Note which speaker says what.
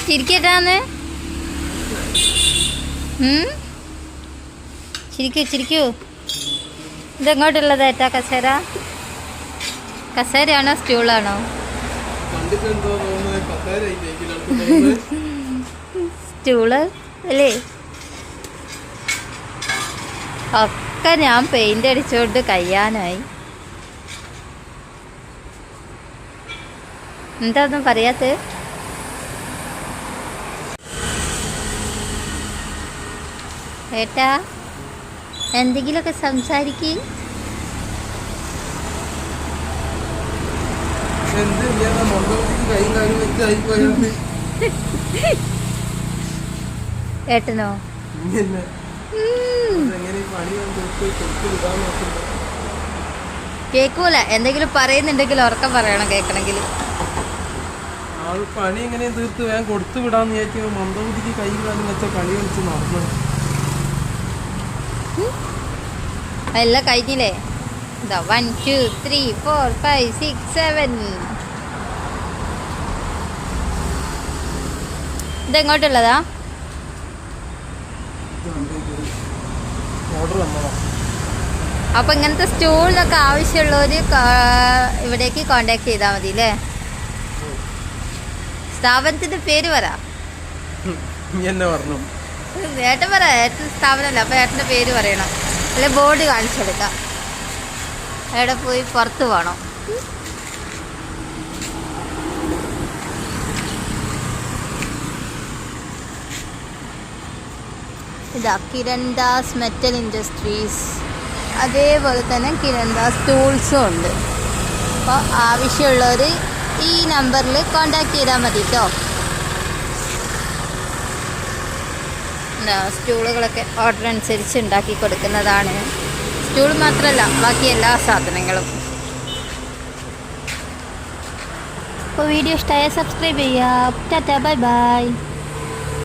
Speaker 1: ചിരിക്കട്ടാന്ന്. ചിരിക്കൂ ചിരിക്കൂ. ഇതെങ്ങോട്ടുള്ളതേറ്റാ കസേര? കസേരയാണോ സ്റ്റൂളാണോ? സ്റ്റൂള് അല്ലേ? ഒക്കെ ഞാൻ പെയിന്റ് അടിച്ചോണ്ട് കഴിയാനായി. എന്താ ഒന്നും പറയാത്ത? ഏട്ടാ എന്തെങ്കിലുമൊക്കെ സംസാരിക്ക്. ഏട്ടനോ? കേക്കൂല. എന്തെങ്കിലും പറയുന്നുണ്ടെങ്കിൽ ഉറക്കം പറയണം കേൾക്കണമെങ്കിൽ.
Speaker 2: പണി എങ്ങനെ തീർത്ത് വേഗം കൊടുത്തു വിടാന്ന് വിചാരിച്ചു. മന്ദബുദ്ധിക്ക് കൈ കാലം വെച്ച പണി കളിച്ച് നടന്നു.
Speaker 1: എല്ലാം കഴിഞ്ഞില്ലേ? 1 2 3 4 5 6 7. ഇതെങ്ങോട്ടുള്ളതാ?
Speaker 2: ഓർഡർ വന്നതാ.
Speaker 1: അപ്പൊ ഇങ്ങനത്തെ സ്റ്റൂളിനൊക്കെ ആവശ്യമുള്ളവര് ഇവിടേക്ക് കോണ്ടാക്ട് ചെയ്താൽ മതി അല്ലേ? സ്ഥാപനത്തിന്റെ പേര് പറ. ഏട്ടൻ പറ. ഏട്ടൻ സ്ഥാപനമല്ല, അപ്പൊ ഏട്ടന്റെ പേര് പറയണം. അല്ലെ ബോർഡ് കാണിച്ചെടുക്കാം. എവിടെ പോയി പുറത്ത് പോകണം. ഇതാ കിരൺദാസ് മെറ്റൽ ഇൻഡസ്ട്രീസ്. അതേപോലെ തന്നെ കിരൺദാസ് ടൂൾസും ഉണ്ട്. അപ്പോൾ ആവശ്യമുള്ളവർ ഈ നമ്പറിൽ കോണ്ടാക്ട് ചെയ്താൽ മതി കേട്ടോ. സ്റ്റൂളുകളൊക്കെ ഓർഡർ അനുസരിച്ച് ഉണ്ടാക്കി കൊടുക്കുന്നതാണ്. സ്റ്റൂൾ മാത്രമല്ല, ബാക്കി എല്ലാ സാധനങ്ങളും. അപ്പോൾ വീഡിയോ ഇഷ്ടമായ സബ്സ്ക്രൈബ് ചെയ്യുക. Tata bye bye.